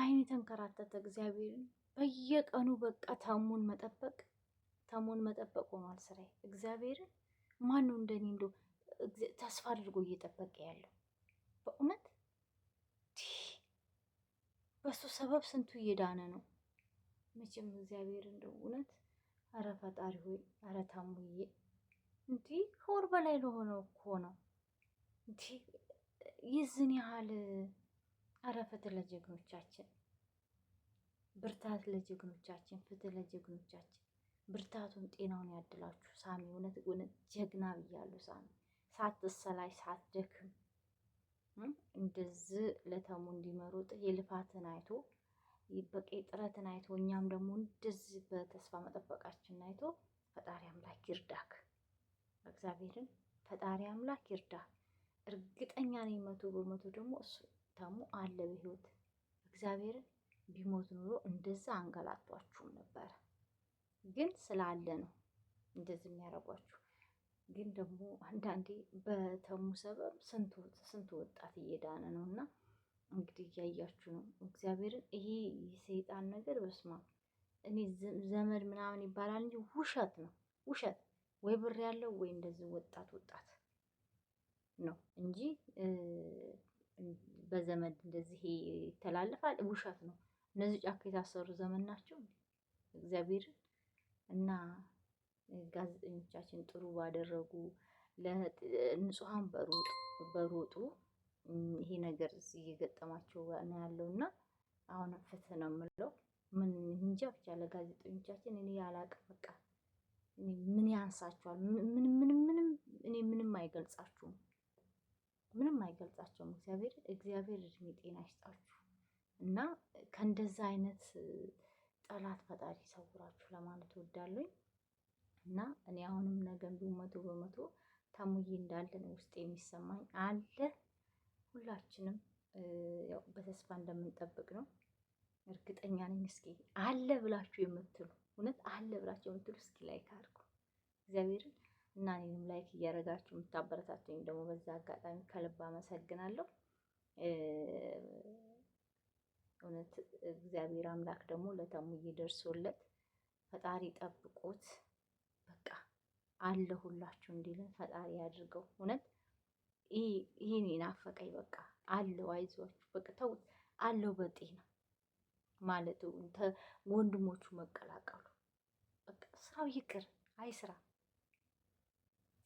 በአይን የተንከራተተ እግዚአብሔርን በየቀኑ በቃ ተሙን መጠበቅ ሆኗል ስራዬ። እግዚአብሔርን ማን ነው እንደኔ እንደው ተስፋ አድርጎ እየጠበቀ ያለው? በእውነት በሱ ሰበብ ስንቱ እየዳነ ነው። መቼም እግዚአብሔር እንደው እውነት አረ ፈጣሪ ሆይ አረ ታሙዬ እንዲህ ከወር በላይ ለሆነው እኮ ነው እንዲህ ይዝን ያህል። አረ ፍትህ ለጀግኖቻችን፣ ብርታት ለጀግኖቻችን፣ ፍትህ ለጀግኖቻችን። ብርታቱን ጤናውን ያድላችሁ ሳሚ። እውነት እውነት ጀግና ብያለሁ ሳሚ። ሳትሰላይ ሳትደክም እንደዚህ ለተሙ እንዲመሩጥ የልፋትን አይቶ በቂ ጥረትን አይቶ እኛም ደግሞ እንደዚህ በተስፋ መጠበቃችን አይቶ ፈጣሪ አምላክ ይርዳክ። እግዚአብሔርን ፈጣሪ አምላክ ይርዳ። እርግጠኛ ነኝ 100% ደግሞ እሱ ተሙ አለ በህይወት። እግዚአብሔርን ቢሞት ኑሮ እንደዛ አንገላቷችሁም ነበረ። ግን ስላለ ነው እንደዚህ የሚያደርጓችሁ። ግን ደግሞ አንዳንዴ በተሙ ሰበብ ስንት ወጣት እየዳነ ነው። እና እንግዲህ እያያችሁ ነው እግዚአብሔርን። ይሄ የሰይጣን ነገር በስማ እኔ ዘመድ ምናምን ይባላል እንጂ ውሸት ነው ውሸት። ወይ ብር ያለው ወይ እንደዚህ ወጣት ነው እንጂ በዘመድ እንደዚህ ይተላለፋል ውሸት ነው። እነዚህ ጫካ የታሰሩ ዘመን ናቸው እግዚአብሔርን። እና ጋዜጠኞቻችን ጥሩ ባደረጉ ለንጹሃን በሮጡ ይሄ ነገር እዚህ እየገጠማቸው ነው ያለው። እና አሁን ፍትህ ነው የምለው። ምን እንጃ ብቻ ለጋዜጠኞቻችን እኔ አላቅም። በቃ ምን ያንሳቸዋል? ምንም አይገልጻችሁም፣ ምንም አይገልጻቸውም። እግዚአብሔር እድሜ ጤና ይስጣችሁ እና ከእንደዛ አይነት ጠላት ፈጣሪ ይሰውራችሁ ለማለት እወዳለሁ። እና እኔ አሁንም ነገም ቢሆን 100% ተሙዬ እንዳለ ነው ውስጥ የሚሰማኝ አለ። ሁላችንም ያው በተስፋ እንደምንጠብቅ ነው እርግጠኛ ነኝ። እስኪ አለ ብላችሁ የምትሉ እውነት አለ ብላችሁ የምትሉ እስኪ ላይክ አድርጉ እግዚአብሔርን። እና እኔንም ላይክ እያደረጋችሁ የምታበረታቱኝ ደግሞ በዛ አጋጣሚ ከልብ አመሰግናለሁ። እውነት እግዚአብሔር አምላክ ደግሞ ለተሙዬ ደርሶለት ፈጣሪ ጠብቆት በቃ አለ ሁላችሁ እንዲለን ፈጣሪ ያድርገው። እውነት ይሄን ናፈቀኝ። በቃ አለው አይዟችሁ በቃ ተውት አለው በጤና ማለቱ ወንድሞቹ መቀላቀሉ በቃ ስራው ይቅር አይ ስራ።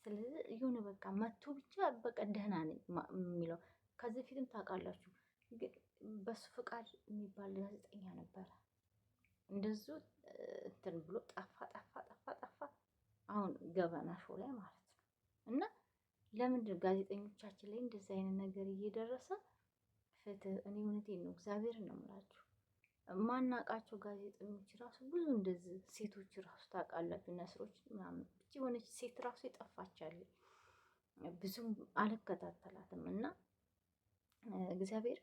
ስለዚህ የሆነ በቃ መቶ ብቻ በቃ ደህና ነኝ የሚለው ከዚህ ፊትም ታውቃላችሁ። በሱ ፍቃድ የሚባል ጋዜጠኛ ነበረ እንደዚሁ እንትን ብሎ ጠፋ። አሁን ገበና ሾው ላይ ማለት ነው። እና ለምንድን ጋዜጠኞቻችን ላይ እንደዚህ አይነት ነገር እየደረሰ ፍትህ? እኔ እውነቴን ነው እግዚአብሔርን ነው የምላችሁ። ማናቃቸው ጋዜጠኞች ራሱ ብዙ እንደዚህ ሴቶች ራሱ ታውቃላችሁ ነስሮች ምናምን ብቻ የሆነች ሴት ራሱ የጠፋቻለች ብዙም አልከታተላትም። እና እግዚአብሔር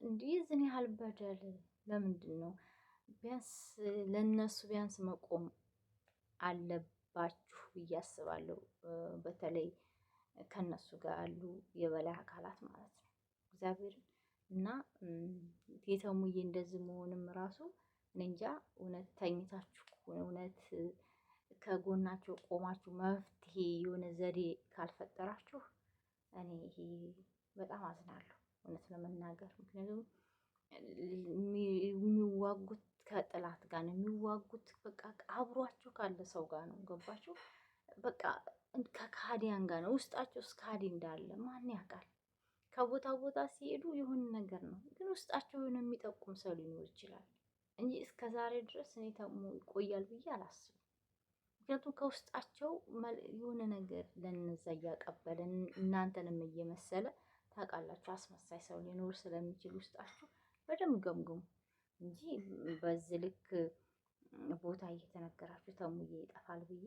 እንዲህ ዝን ያህል በደል ለምንድን ነው? ቢያንስ ለነሱ ቢያንስ መቆም አለባችሁ ብዬ አስባለሁ። በተለይ ከነሱ ጋር ያሉ የበላይ አካላት ማለት ነው እግዚአብሔርን። እና የተሙዬ እንደዚህ መሆንም ራሱ እንጃ እውነት ተኝታችሁ እውነት ከጎናቸው ቆማችሁ መፍትሄ የሆነ ዘዴ ካልፈጠራችሁ እኔ ይሄ በጣም አዝናለሁ እውነት ለመናገር። ምክንያቱም የሚዋጉት ከጥላት ጋር ነው የሚዋጉት። በቃ አብሯቸው ካለ ሰው ጋር ነው ገባችሁ? በቃ ከካዲያን ጋር ነው። ውስጣቸው እስከ ካዲ እንዳለ ማን ያውቃል? ከቦታ ቦታ ሲሄዱ የሆነ ነገር ነው፣ ግን ውስጣቸው የሆነ የሚጠቁም ሰው ሊኖር ይችላል እንጂ እስከ ዛሬ ድረስ እኔ ተሙ ይቆያል ብዬ አላስብም። ምክንያቱም ከውስጣቸው የሆነ ነገር ለነዛ እያቀበለ እናንተንም እየመሰለ ታውቃላችሁ፣ አስመሳይ ሰው ሊኖር ስለሚችል ውስጣችሁ በደንብ ገምግሙ እንጂ በዚህ ልክ ቦታ እየተነገራችሁ ተሙዬ ይጠፋል ብዬ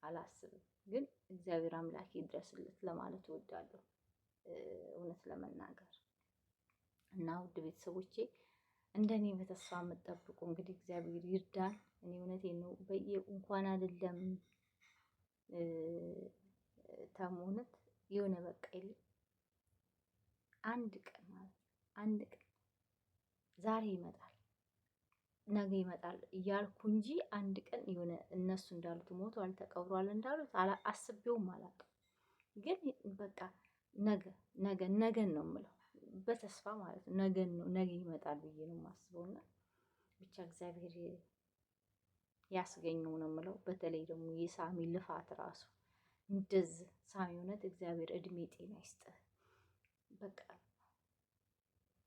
አላስብም። ግን እግዚአብሔር አምላክ ይድረስለት ለማለት እወዳለሁ እውነት ለመናገር። እና ውድ ቤተሰቦቼ እንደኔ በተስፋ የምጠብቁ እንግዲህ እግዚአብሔር ይርዳን። እኔ እውነቴን ነው እንኳን አይደለም ተሙ እውነት የሆነ በቃ አንድ ቀን ማለት አንድ ቀን ዛሬ ይመጣል ነገ ይመጣል እያልኩ እንጂ አንድ ቀን የሆነ እነሱ እንዳሉት ሞቷል ተቀብሯል እንዳሉት አስቤውም አላውቅም። ግን በቃ ነገን ነው የምለው በተስፋ ማለት ነው። ነገን ነው ነገ ይመጣል ብዬ ነው የማስበውና ብቻ እግዚአብሔር ያስገኘው ነው የምለው። በተለይ ደግሞ የሳሚ ልፋት ራሱ እንደዚህ ሳሚ እውነት እግዚአብሔር እድሜ ጤና ይስጥህ። በቃ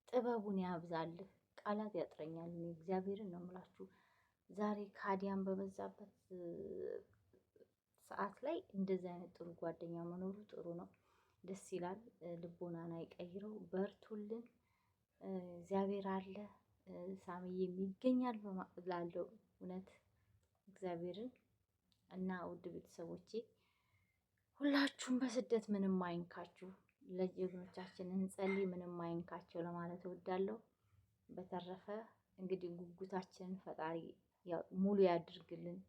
ጥበቡን ያብዛልህ። ቃላት ያጥረኛል። እኔ እግዚአብሔርን ነው የምላችሁ። ዛሬ ካዲያን በበዛበት ሰዓት ላይ እንደዚህ አይነት ጥሩ ጓደኛ መኖሩ ጥሩ ነው፣ ደስ ይላል። ልቦናን አይቀይረው። በርቱልን። እግዚአብሔር አለ። ሳሚዬም ይገኛል ላለው እውነት እግዚአብሔርን እና ውድ ቤተሰቦቼ ሁላችሁም በስደት ምንም አይንካችሁ፣ ለጀግኖቻችን እንጸልይ፣ ምንም አይንካቸው ለማለት እወዳለሁ። በተረፈ እንግዲህ ጉጉታችንን ፈጣሪ ሙሉ ያድርግልን።